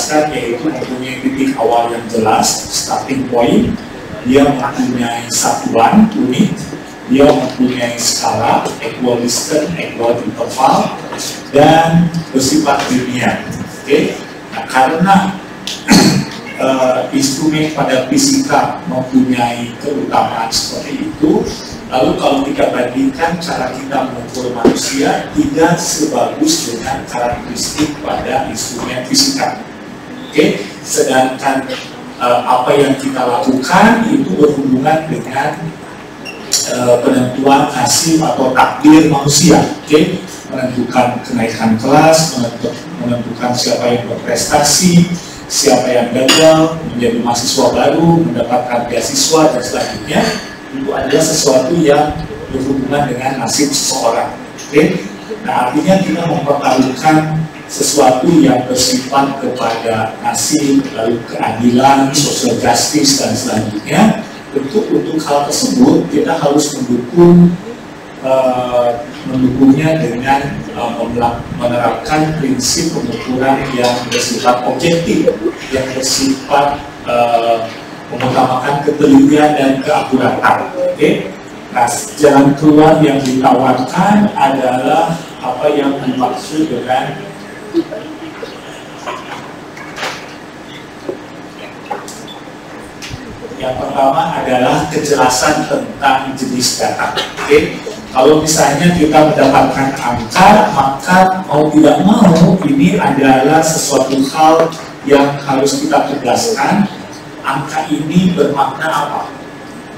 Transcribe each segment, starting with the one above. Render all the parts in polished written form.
jelaskan, yaitu mempunyai titik awal yang jelas, starting point. Dia mempunyai satuan, unit. Dia mempunyai skala, equal distance, equal interval, dan bersifat linear. Oke? Nah, karena instrumen pada fisika mempunyai keutamaan seperti itu, lalu kalau kita bandingkan cara kita mengukur manusia tidak sebagus dengan karakteristik pada instrumen fisika. Oke? Sedangkan apa yang kita lakukan itu berhubungan dengan penentuan nasib atau takdir manusia. Oke? Menentukan kenaikan kelas, menentukan siapa yang berprestasi, siapa yang gagal, menjadi mahasiswa baru, mendapatkan beasiswa, dan selanjutnya. Itu adalah sesuatu yang berhubungan dengan nasib seseorang. Oke? Nah, artinya kita mempertaruhkan sesuatu yang bersifat kepada nasib, lalu keadilan, social justice, dan selanjutnya. Untuk hal tersebut kita harus mendukungnya dengan menerapkan prinsip pengukuran yang bersifat objektif, yang bersifat mengutamakan ketelitian dan keakuratan. Oke? Nah, jalan keluar yang ditawarkan adalah apa yang dimaksud dengan yang pertama adalah kejelasan tentang jenis data. Oke? Kalau misalnya kita mendapatkan angka, maka mau tidak mau ini adalah sesuatu hal yang harus kita tegaskan. Angka ini bermakna apa?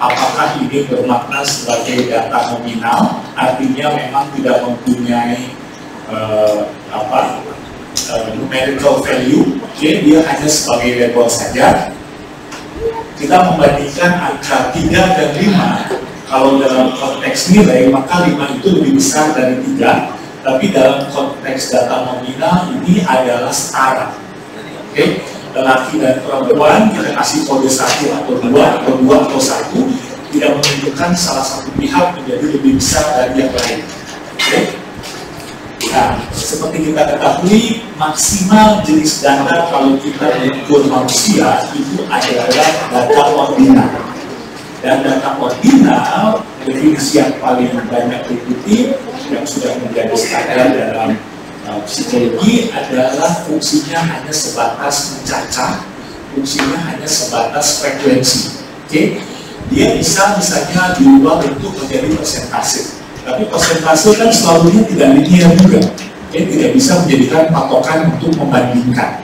Apakah ini bermakna sebagai data nominal, artinya memang tidak mempunyai numerical value, okay? Dia hanya sebagai label saja. Kita membandingkan angka 3 dan 5, kalau dalam konteks nilai, maka 5 itu lebih besar dari 3, tapi dalam konteks data nominal ini adalah setara. Okay? Lelaki dan perempuan, kita kasih kode 1 atau 2 atau 2 atau 1, tidak menunjukkan salah satu pihak menjadi lebih besar dari yang lain. Okay? Nah, seperti kita ketahui, maksimal jenis data kalau kita mengukur manusia itu adalah data ordinal. Dan data ordinal, definisi yang paling banyak diikuti, yang sudah menjadi standar dalam psikologi adalah fungsinya hanya sebatas mencacah, fungsinya hanya sebatas frekuensi. Oke? Dia bisa misalnya diubah bentuk menjadi persentase. Tapi persentase kan selalunya tidak linear juga. Oke? Tidak bisa menjadikan patokan untuk membandingkan.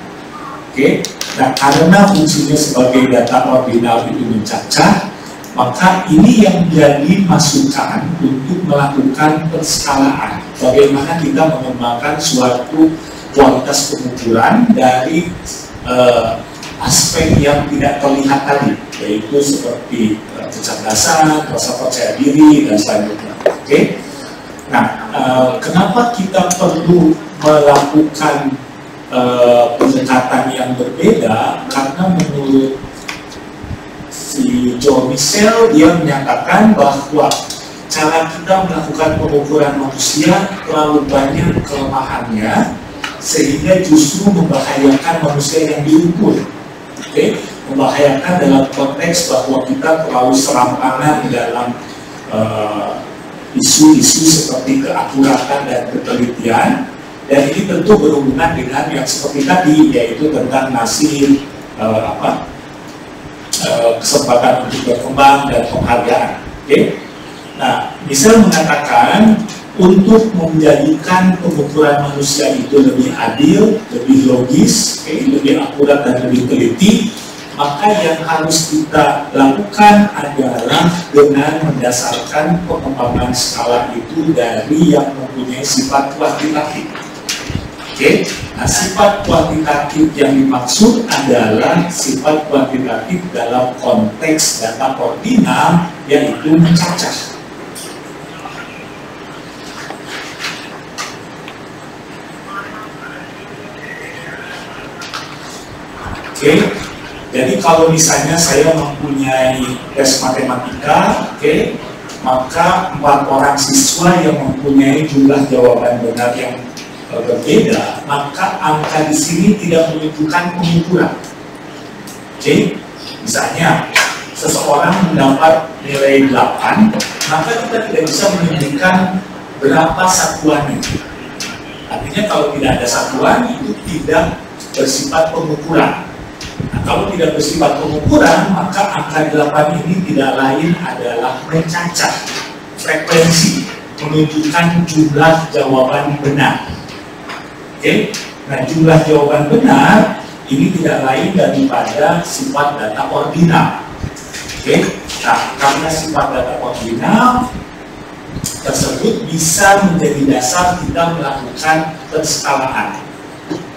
Oke? Nah, karena fungsinya sebagai data ordinal itu mencacah, maka ini yang menjadi masukan untuk melakukan penskalaan. Bagaimana kita mengembangkan suatu kualitas pengukuran dari aspek yang tidak terlihat tadi, yaitu seperti kecerdasan, rasa percaya diri, dan selanjutnya. Oke? Nah, kenapa kita perlu melakukan pendekatan yang berbeda? Karena menurut si Joe Michel, dia menyatakan bahwa cara kita melakukan pengukuran manusia terlalu banyak kelemahannya, sehingga justru membahayakan manusia yang diukur. Oke? Membahayakan dalam konteks bahwa kita terlalu serampangan dalam isu-isu seperti keakuratan dan ketelitian, dan ini tentu berhubungan dengan yang seperti tadi, yaitu tentang nasib, kesempatan untuk berkembang dan penghargaan. Okay? Nah, Michel mengatakan untuk menjadikan pengukuran manusia itu lebih adil, lebih logis, lebih akurat dan lebih teliti, maka yang harus kita lakukan adalah dengan mendasarkan pengembangan skala itu dari yang mempunyai sifat kuantitatif. Oke, nah sifat kuantitatif yang dimaksud adalah sifat kuantitatif dalam konteks data ordinal, yaitu mencacah. Oke, jadi kalau misalnya saya mempunyai tes matematika, oke, maka 4 orang siswa yang mempunyai jumlah jawaban benar yang berbeda, maka angka di sini tidak menunjukkan pengukuran. Oke, misalnya seseorang mendapat nilai 8, maka kita tidak bisa menunjukkan berapa satuannya. Artinya kalau tidak ada satuan itu tidak bersifat pengukuran. Nah, kalau tidak bersifat pengukuran, maka angka 8 ini tidak lain adalah mencacat frekuensi, menunjukkan jumlah jawaban benar. Oke, nah jumlah jawaban benar ini tidak lain daripada sifat data ordinal. Oke, nah karena sifat data ordinal tersebut bisa menjadi dasar kita melakukan penskalaan.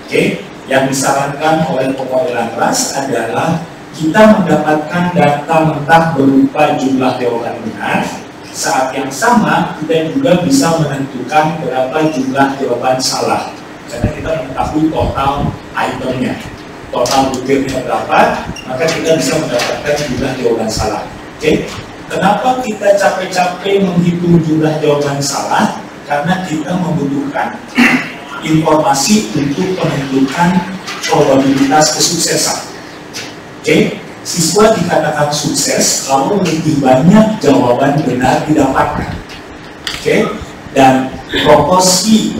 Oke, yang disarankan oleh pemodelan ras adalah kita mendapatkan data mentah berupa jumlah jawaban benar. Saat yang sama kita juga bisa menentukan berapa jumlah jawaban salah, karena kita mengetahui total itemnya, total butirnya berapa, maka kita bisa mendapatkan jumlah jawaban salah. Oke, kenapa kita capek-capek menghitung jumlah jawaban salah? Karena kita membutuhkan informasi untuk menentukan probabilitas kesuksesan. Oke, siswa dikatakan sukses kalau lebih banyak jawaban benar didapatkan. Oke, dan proporsi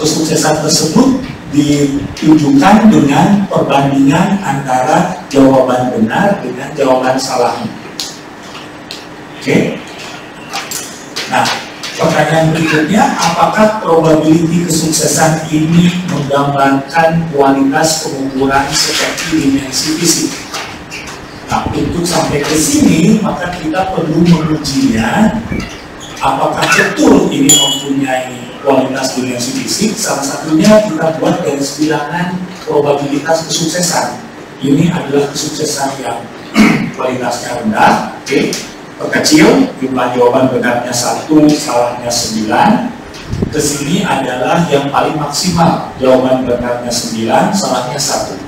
kesuksesan tersebut ditujukan dengan perbandingan antara jawaban benar dengan jawaban salahnya. Oke, nah pertanyaan berikutnya, apakah probability kesuksesan ini menggambarkan kualitas pengukuran seperti dimensi fisik? Nah, untuk sampai ke sini maka kita perlu mengujinya apakah betul ini mempunyai kualitas dimensi fisik. Salah satunya kita buat dari bilangan probabilitas kesuksesan. Ini adalah kesuksesan yang kualitasnya rendah. Oke, perkecil, jumlah jawaban benarnya 1, salahnya 9. Kesini adalah yang paling maksimal, jawaban benarnya 9, salahnya 1.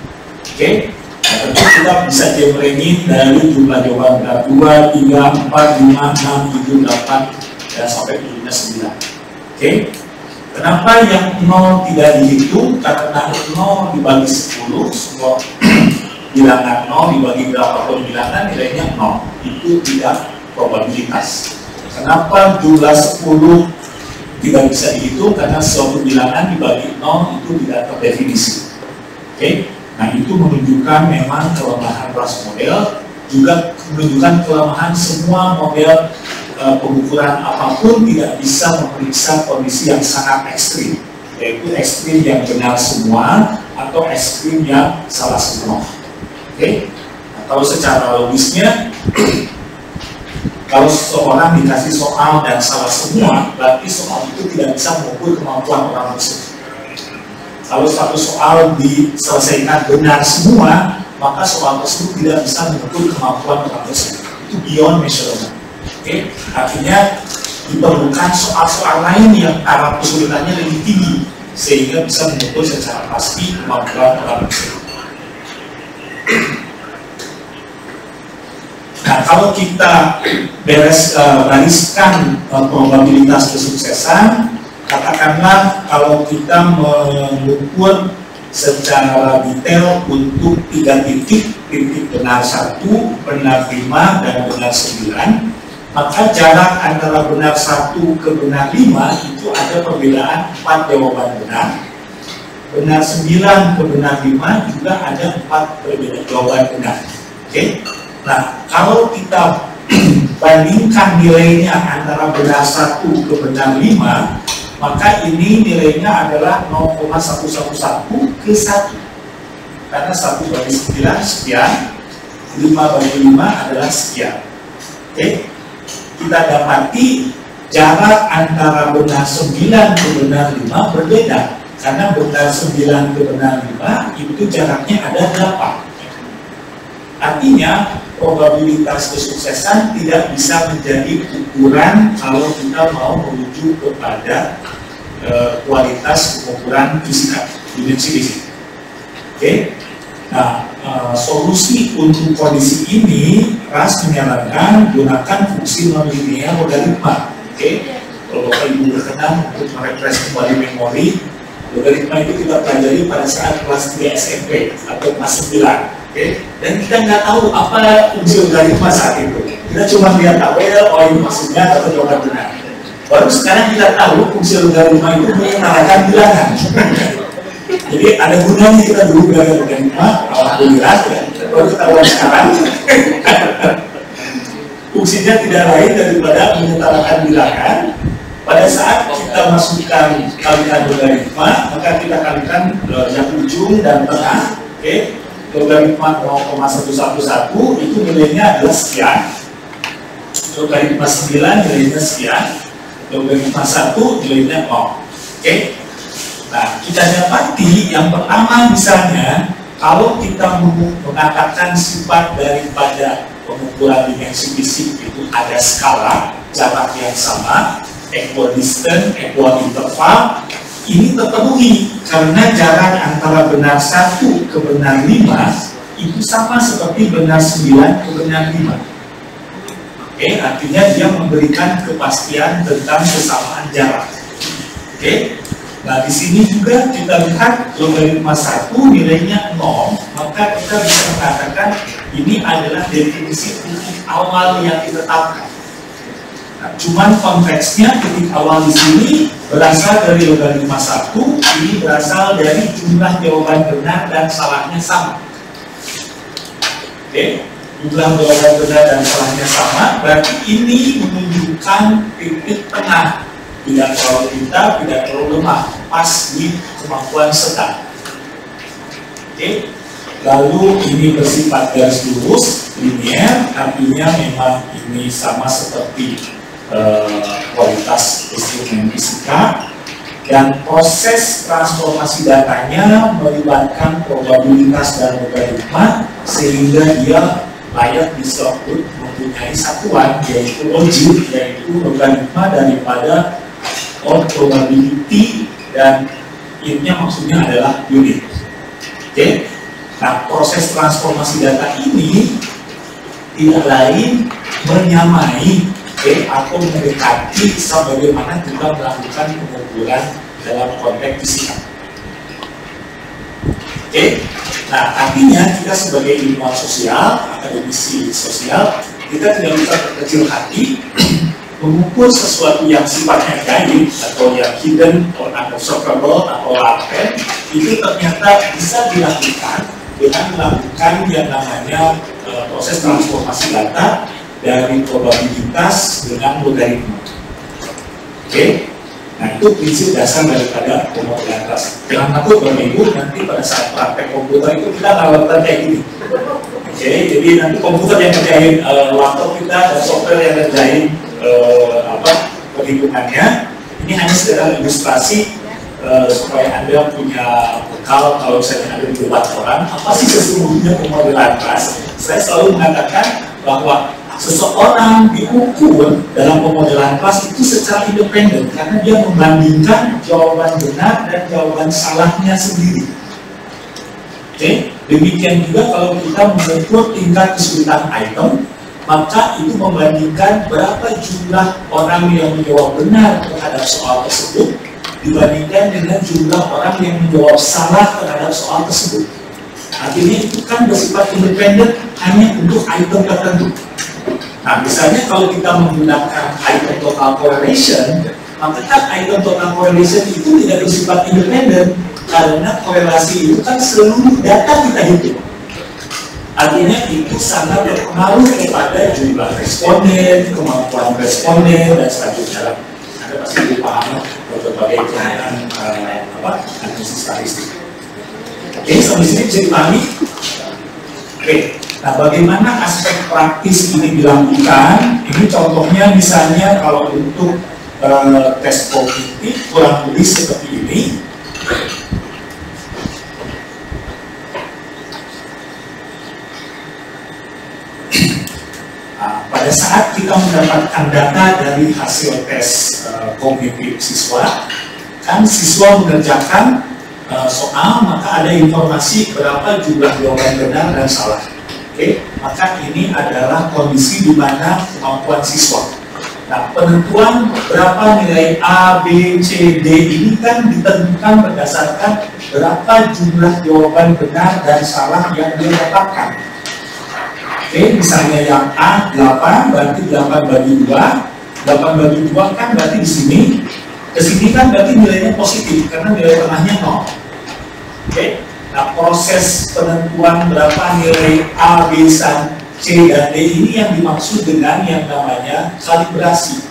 Oke, nah, tentu kita bisa jembrengin dari jumlah jawaban benar 2, 3, 4, 5, 6, 7, 8 dan sampai ujungnya 9. Oke, kenapa yang 0 tidak dihitung? Karena 0 dibagi 10, semua bilangan 0 dibagi berapapun bilangan nilainya 0, itu tidak probabilitas. Kenapa jumlah 10 tidak bisa dihitung? Karena suatu bilangan dibagi 0 itu tidak terdefinisi. Oke, nah itu menunjukkan memang kelemahan ras model, juga menunjukkan kelemahan semua model pengukuran apapun tidak bisa memeriksa kondisi yang sangat ekstrim, yaitu ekstrim yang benar semua atau ekstrim yang salah semua. Oke, nah, kalau secara logisnya kalau seseorang dikasih soal dan salah semua, berarti soal itu tidak bisa mengukur kemampuan orang tersebut. Kalau satu soal diselesaikan benar semua, maka soal tersebut tidak bisa mengukur kemampuan orang tersebut. Itu beyond measurement. Oke, artinya diperlukan soal-soal lain yang taraf kesulitannya lebih tinggi sehingga bisa mengukur secara pasti kemampuan orang tersebut. Nah, kalau kita bariskan probabilitas kesuksesan, katakanlah kalau kita mengukur secara detail untuk 3 titik benar 1, benar 5, dan benar 9, maka jarak antara benar 1 ke benar 5 itu ada perbedaan 4 jawaban benar. Benar 9 ke benar 5 juga ada 4 perbedaan jawaban benar. Oke? Nah, kalau kita bandingkan nilainya antara benar 1 ke benar 5, maka ini nilainya adalah 0,111 ke 1. Karena 1 bagi 9 sekian, 5 bagi 5 adalah sekian. Oke? Kita dapati jarak antara benar 9 ke benar 5 berbeda. Karena benar 9 ke benar 5 itu jaraknya ada 8. Artinya probabilitas kesuksesan tidak bisa menjadi ukuran kalau kita mau menuju kepada kualitas pengukuran fisika, dimensi fisik. Oke, nah solusi untuk kondisi ini ras menyarankan gunakan fungsi nonlinear logaritma. Oke, kalau Bapak Ibu berkenan untuk merefresh kembali memori, logaritma itu kita pelajari pada saat kelas 3 SMP atau kelas 9. Dan kita nggak tahu apa fungsi logaritma saat itu. Kita cuma lihat tabel, oh ini maksudnya atau jawaban benar. Baru sekarang kita tahu fungsi logaritma itu menyetarakan bilangan. Jadi ada gunanya kita dulu belajar logaritma, alhamdulillah, baru ketahuan sekarang. Fungsinya tidak lain daripada menyetarakan bilangan. Pada saat kita masukkan kalikan logaritma, maka kita kalikan yang ujung dan tengah. Logaritma 0,111 itu nilainya adalah sekian. Logaritma 9 nilainya sekian. Logaritma 1 nilainya 0. Nah, kita dapati yang pertama misalnya, kalau kita mengatakan sifat daripada pengukuran dimensi fisik itu ada skala, jarak yang sama, equidistant, equal interval, ini terpenuhi karena jarak antara benar 1 ke benar 5 itu sama seperti benar 9 ke benar 5. Artinya dia memberikan kepastian tentang kesamaan jarak. Nah, di sini juga kita lihat logaritma 1 nilainya 0, maka kita bisa mengatakan ini adalah definisi titik awal yang ditetapkan. Nah, cuman konteksnya titik awal di sini berasal dari logaritma 1, ini berasal dari jumlah jawaban benar dan salahnya sama. Jumlah jawaban benar dan salahnya sama, berarti ini menunjukkan titik tengah. Tidak terlalu pintar, tidak terlalu lemah, pas di kemampuan sedang. Lalu ini bersifat garis lurus, linear, artinya memang ini sama seperti kualitas instrumen fisika, dan proses transformasi datanya melibatkan probabilitas dan logaritma sehingga dia layak disebut mempunyai satuan yaitu logik, yaitu logaritma daripada probability, dan intinya maksudnya adalah unit. Nah, proses transformasi data ini tidak lain menyamai atau mendekati sebagaimana kita melakukan pengukuran dalam konteks fisika. Nah, artinya kita sebagai ilmuwan sosial, akademisi sosial, kita tidak bisa berkecil hati mengukur sesuatu yang sifatnya gaib atau yang hidden or unobservable atau latent, itu ternyata bisa dilakukan dengan melakukan yang namanya proses transformasi data dari probabilitas dengan logaritma. Nah, itu prinsip dasar daripada pemodelan kelas. Jangan takut Bapak Ibu, nanti pada saat praktek komputer itu kita ngalamin kayak gini. Jadi nanti komputer yang ngerjain laptop kita dan software yang ngerjain perhitungannya. Ini hanya sekedar ilustrasi supaya Anda punya bekal kalau misalnya ada di debat orang, apa sih sesungguhnya pemodelan kelas. Saya selalu mengatakan bahwa seseorang diukur dalam pemodelan kelas itu secara independen karena dia membandingkan jawaban benar dan jawaban salahnya sendiri. Demikian juga kalau kita mengukur tingkat kesulitan item, maka itu membandingkan berapa jumlah orang yang menjawab benar terhadap soal tersebut dibandingkan dengan jumlah orang yang menjawab salah terhadap soal tersebut. Artinya itu kan bersifat independen hanya untuk item tertentu. Nah, misalnya kalau kita menggunakan item total correlation, maka kan item total correlation itu tidak bersifat independen karena korelasi itu kan seluruh data kita hitung. Artinya itu sangat berpengaruh kepada jumlah responden, kemampuan responden, dan selanjutnya. Anda pasti lebih paham berbagai penggunaan analisis statistik. Sampai sini bisa dipahami? Nah, bagaimana aspek praktis ini dilakukan? Ini contohnya misalnya kalau untuk tes kognitif kurang lebih seperti ini. Pada saat kita mendapatkan data dari hasil tes kognitif siswa, kan siswa mengerjakan soal, maka ada informasi berapa jumlah jawaban benar dan salah. Maka ini adalah kondisi di mana kemampuan siswa. Nah, penentuan berapa nilai A, B, C, D ini kan ditentukan berdasarkan berapa jumlah jawaban benar dan salah yang dia dapatkan. Oke, misalnya yang A 8, berarti 8 bagi 2. 8 bagi 2 kan berarti di sini. Ke sini kan berarti nilainya positif, karena nilai tengahnya 0. Oke, nah proses penentuan berapa nilai A, B, C, dan D ini yang dimaksud dengan yang namanya kalibrasi.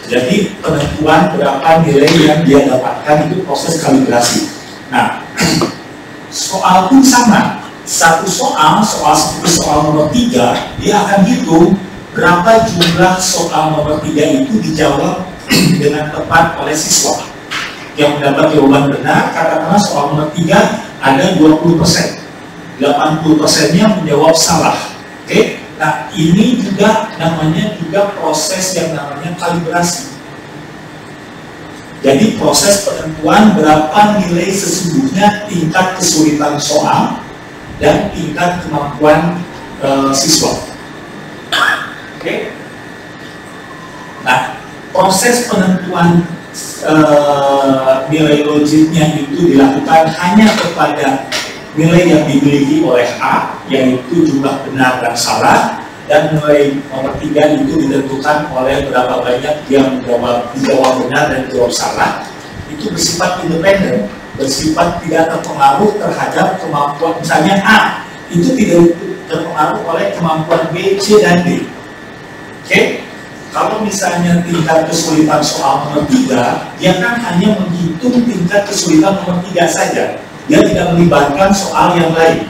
Jadi penentuan berapa nilai yang dia dapatkan itu proses kalibrasi. Nah, soal pun sama. Satu soal seperti soal nomor 3, dia akan hitung berapa jumlah soal nomor 3 itu dijawab dengan tepat oleh siswa. Yang mendapat jawaban benar, katakanlah soal nomor 3 ada 20%. 80%-nya menjawab salah. Oke, nah ini juga namanya proses yang namanya kalibrasi. Jadi proses penentuan berapa nilai sesungguhnya tingkat kesulitan soal dan tingkat kemampuan siswa. Oke, nah proses penentuan nilai logiknya itu dilakukan hanya kepada nilai yang dimiliki oleh A, yaitu jumlah benar dan salah, dan nilai nomor 3 itu ditentukan oleh berapa banyak yang dijawab benar dan dijawab salah. Itu bersifat independen, bersifat tidak terpengaruh terhadap kemampuan. Misalnya A itu tidak terpengaruh oleh kemampuan B, C, dan D. Oke, kalau misalnya tingkat kesulitan soal nomor 3, dia kan hanya menghitung tingkat kesulitan nomor 3 saja. Dia tidak melibatkan soal yang lain.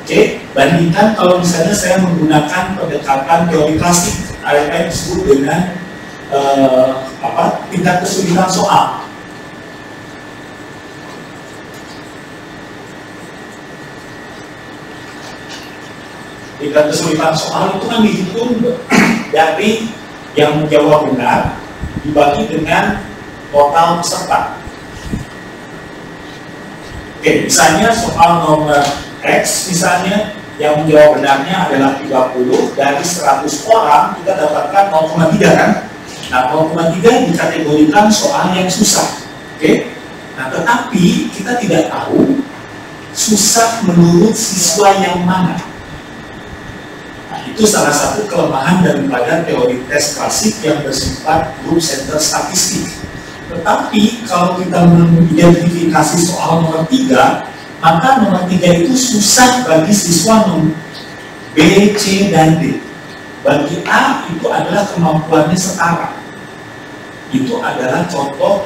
Oke, bandingkan kalau misalnya saya menggunakan pendekatan teori klasik, apa yang disebut dengan tingkat kesulitan soal. Tingkat kesulitan soal itu kan dihitung dari yang menjawab benar dibagi dengan total peserta. Oke, misalnya soal nomor X, misalnya yang menjawab benarnya adalah 30, dari 100 orang kita dapatkan 0,3 kan? Nah, 0,3 dikategorikan soal yang susah. Oke, nah tetapi kita tidak tahu susah menurut siswa yang mana. Nah, itu salah satu kelemahan daripada teori tes klasik yang bersifat group center statistik. Tetapi kalau kita mengidentifikasi soal nomor 3, maka nomor 3 itu susah bagi siswa nomor B, C, dan D. Bagi A itu adalah kemampuannya setara. Itu adalah contoh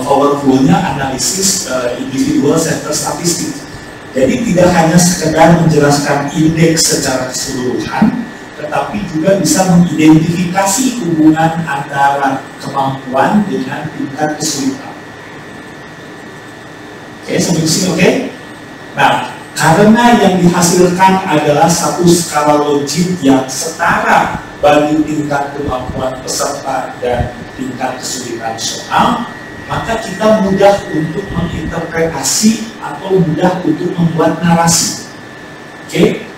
powerful-nya analisis individual center statistik. Jadi tidak hanya sekedar menjelaskan indeks secara keseluruhan, tetapi juga bisa mengidentifikasi hubungan antara kemampuan dengan tingkat kesulitan. Oke, sampai sini oke? Nah, karena yang dihasilkan adalah satu skala logik yang setara bagi tingkat kemampuan peserta dan tingkat kesulitan soal, maka kita mudah untuk menginterpretasi atau mudah untuk membuat narasi. Oke?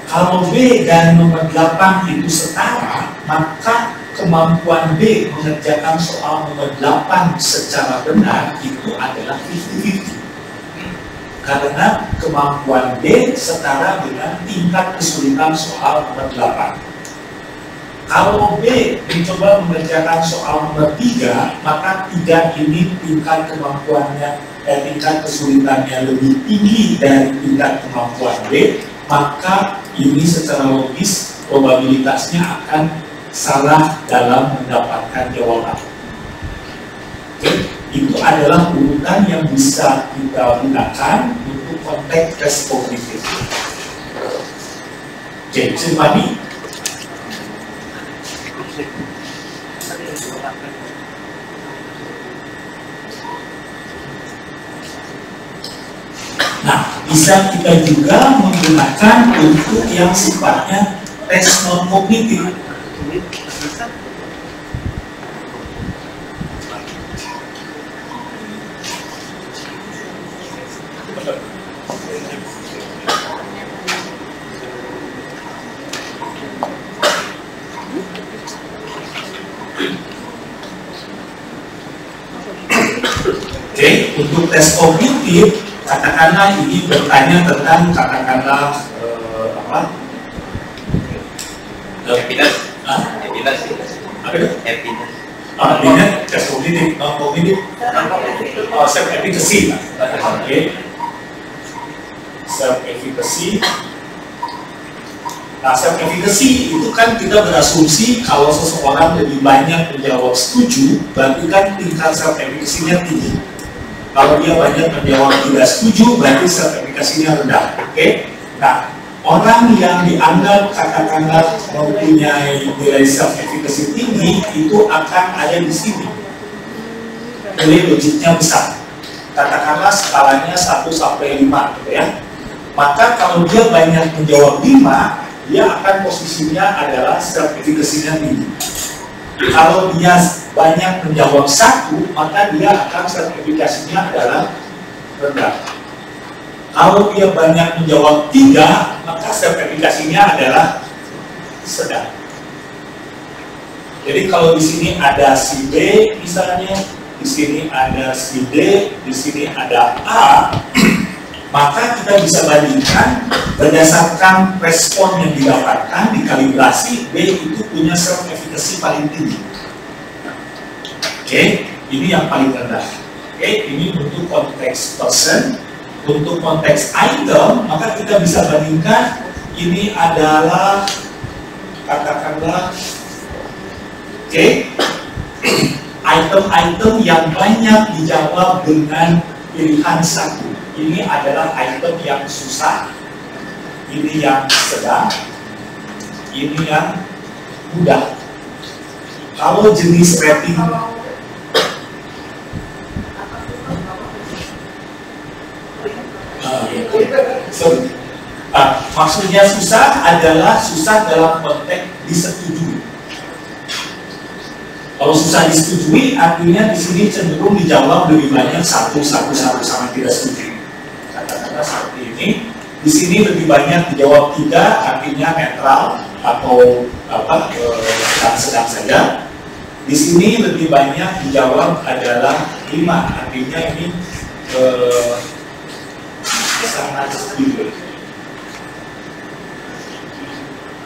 Kalau B dan nomor 8 itu setara, maka kemampuan B mengerjakan soal nomor 8 secara benar itu adalah 50-50. Karena kemampuan B setara dengan tingkat kesulitan soal nomor 8. Kalau B mencoba mengerjakan soal nomor 3, maka 3 ini tingkat kemampuannya, tingkat kesulitannya lebih tinggi dari tingkat kemampuan B, maka ini secara logis probabilitasnya akan salah dalam mendapatkan jawaban. Oke, itu adalah urutan yang bisa kita gunakan untuk konteks tes kognitif. Oke, Silvani. Nah, bisa kita juga menggunakan untuk yang sifatnya tes non kognitif. Untuk tes kognitif, katakanlah ini bertanya tentang katakanlah apa? Happiness. Apa itu? Happiness. Ini tes kognitif, kognitif, self efficacy. Oke, self efficacy. Nah, self efficacy itu kan kita berasumsi kalau seseorang lebih banyak menjawab setuju, berarti kan tingkat self efficacy-nya tinggi. Kalau dia banyak menjawab tidak setuju, berarti self efficacy-nya rendah. Oke? Nah, orang yang dianggap katakanlah mempunyai nilai self efficacy tinggi itu akan ada di sini. Jadi logiknya besar. Katakanlah skalanya 1 sampai 5 gitu ya. Maka kalau dia banyak menjawab 5, dia akan posisinya adalah self efficacy-nya tinggi. Kalau dia banyak menjawab 1, maka dia akan self efficacy-nya adalah rendah. Kalau dia banyak menjawab 3, maka self efficacy-nya adalah sedang. Jadi kalau di sini ada si B misalnya, di sini ada si D, di sini ada A, maka kita bisa bandingkan berdasarkan respon yang didapatkan dikalibrasi, B itu punya self efficacy paling tinggi. Oke, ini yang paling rendah. Oke, ini untuk konteks person. Untuk konteks item, maka kita bisa bandingkan ini adalah katakanlah item-item yang banyak dijawab dengan pilihan 1. Ini adalah item yang susah, ini yang sedang, ini yang mudah. Kalau jenis rating maksudnya susah adalah susah dalam konteks disetujui. Kalau susah disetujui, artinya di sini cenderung dijawab lebih banyak satu sama tidak setuju. Katakanlah seperti ini. Di sini lebih banyak dijawab 3, artinya netral atau apa sedang saja. Di sini lebih banyak dijawab adalah 5, artinya ini sangat setuju.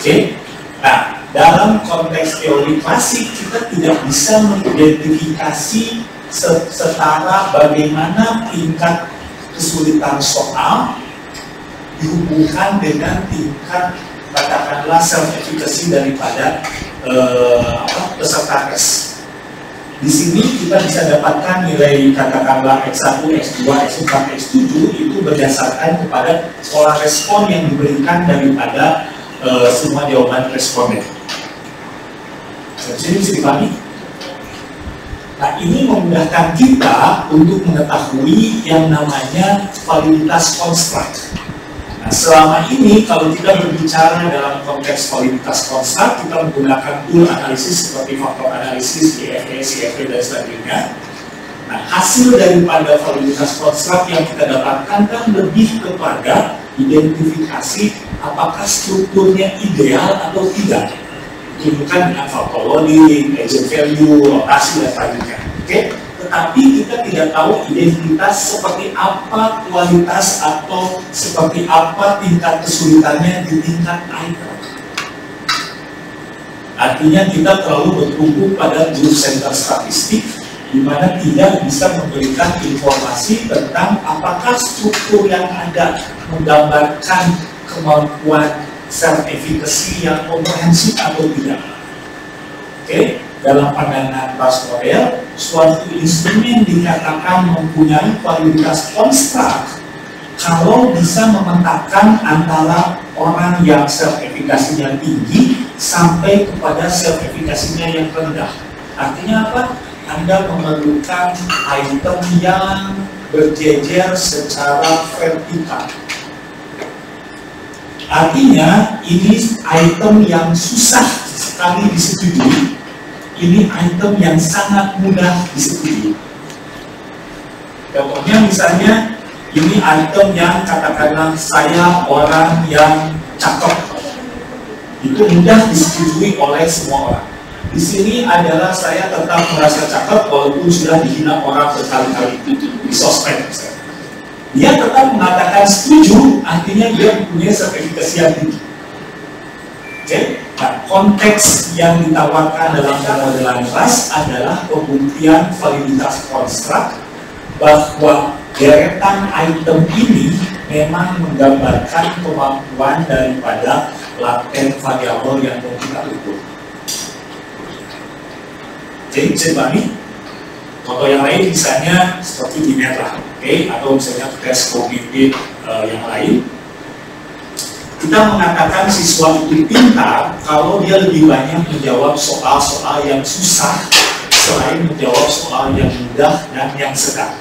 Oke, nah dalam konteks teori klasik kita tidak bisa mengidentifikasi setara bagaimana tingkat kesulitan soal dihubungkan dengan tingkat katakanlah self efficacy daripada peserta tes. Di sini kita bisa dapatkan nilai katakanlah X1, X2, X4, X7 itu berdasarkan kepada pola respon yang diberikan daripada semua jawaban responden. Jadi bisa dipahami. Nah, ini memudahkan kita untuk mengetahui yang namanya validitas konstruk. Nah, selama ini kalau kita berbicara dalam konteks validitas konstruk, kita menggunakan tool analisis seperti faktor analisis, IFE, CFE, dan sebagainya. Nah, hasil daripada validitas konstruk yang kita dapatkan kan lebih kepada identifikasi apakah strukturnya ideal atau tidak. Tunjukkan dengan faktor loading, agent value, rotasi, dan sebagainya. Oke? Tetapi kita tidak tahu identitas seperti apa kualitas atau seperti apa tingkat kesulitannya di tingkat item. Artinya kita terlalu bertumpu pada group center statistik, di mana tidak bisa memberikan informasi tentang apakah struktur yang ada menggambarkan kemampuan self efficacy yang komprehensif atau tidak. Oke, dalam pandangan Bas Morel, suatu instrumen dikatakan mempunyai validitas konstruk kalau bisa memetakan antara orang yang self efficacy-nya tinggi sampai kepada self efficacy-nya yang rendah. Artinya apa? Anda memerlukan item yang berjejer secara vertikal. Artinya ini item yang susah sekali disetujui, ini item yang sangat mudah disetujui. Contohnya misalnya ini item yang katakanlah saya orang yang cakep, itu mudah disetujui oleh semua orang. di sini adalah saya tetap merasa cakep walaupun sudah dihina orang berkali-kali di sosmed misalnya. Dia tetap mengatakan setuju, artinya dia mempunyai sertifikasi yang tinggi. Oke? Nah, konteks yang ditawarkan dalam pemodelan ras adalah pembuktian validitas konstruk bahwa deretan item ini memang menggambarkan kemampuan daripada laten variabel yang mau kita ukur. Jadi bisa dipahami? Contoh yang lain misalnya seperti BINET lah, oke? Atau misalnya tes kognitif yang lain. Kita mengatakan siswa itu pintar kalau dia lebih banyak menjawab soal-soal yang susah selain menjawab soal yang mudah dan yang sedang.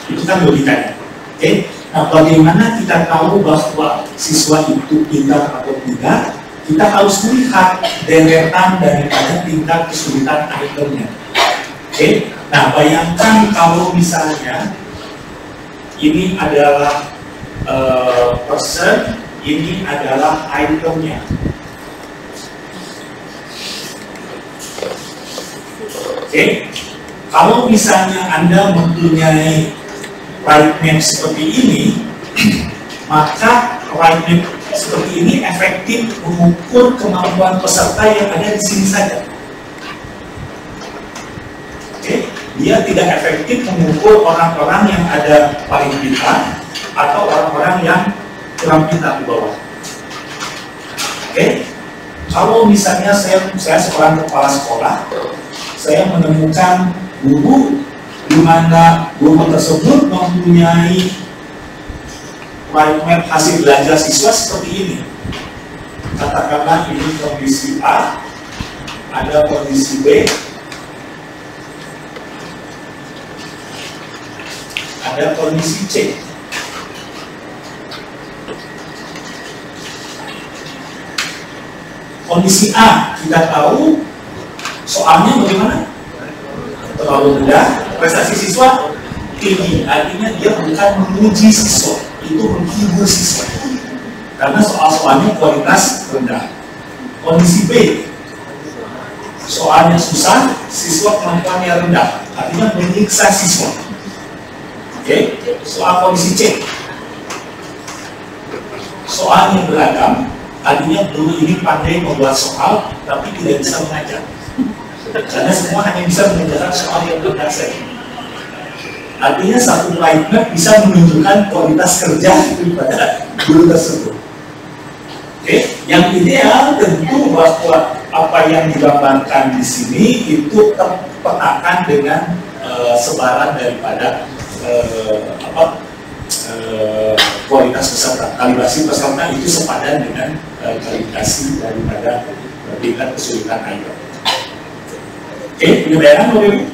Itu kan logikanya, oke? Nah, bagaimana kita tahu bahwa siswa itu pintar atau tidak? Kita harus melihat deretan daripada tingkat kesulitan itemnya. Oke? Nah, bayangkan kalau misalnya ini adalah person, ini adalah itemnya. Oke? Kalau misalnya Anda mempunyai right map seperti ini, maka right map seperti ini efektif mengukur kemampuan peserta yang ada di sini saja. Oke, dia tidak efektif mengukur orang-orang yang ada paling pintar atau orang-orang yang kurang pintar di bawah. Oke, kalau misalnya saya seorang kepala sekolah, saya menemukan guru di mana guru tersebut mempunyai right map hasil belajar siswa seperti ini. Katakanlah ini kondisi A, ada kondisi B, ada kondisi C. Kondisi A kita tahu soalnya bagaimana? Terlalu mudah, prestasi siswa tinggi, artinya dia bukan menguji siswa, itu menghibur siswa karena soal-soalnya kualitas rendah. Kondisi B, soalnya susah, siswa kemampuannya rendah, artinya menyiksa siswa. Oke, soal kondisi C, soalnya beragam, artinya guru ini pandai membuat soal tapi tidak bisa mengajar karena semua hanya bisa mengerjakan soal yang berdasar. Artinya satu right map bisa menunjukkan kualitas kerja daripada guru tersebut. Oke, yang ideal tentu bahwa apa yang digambarkan di sini itu terpetakan dengan sebaran daripada kualitas peserta. Kalibrasi peserta itu sepadan dengan kalibrasi daripada tingkat kesulitan item. Oke, punya bayangan Bapak Ibu?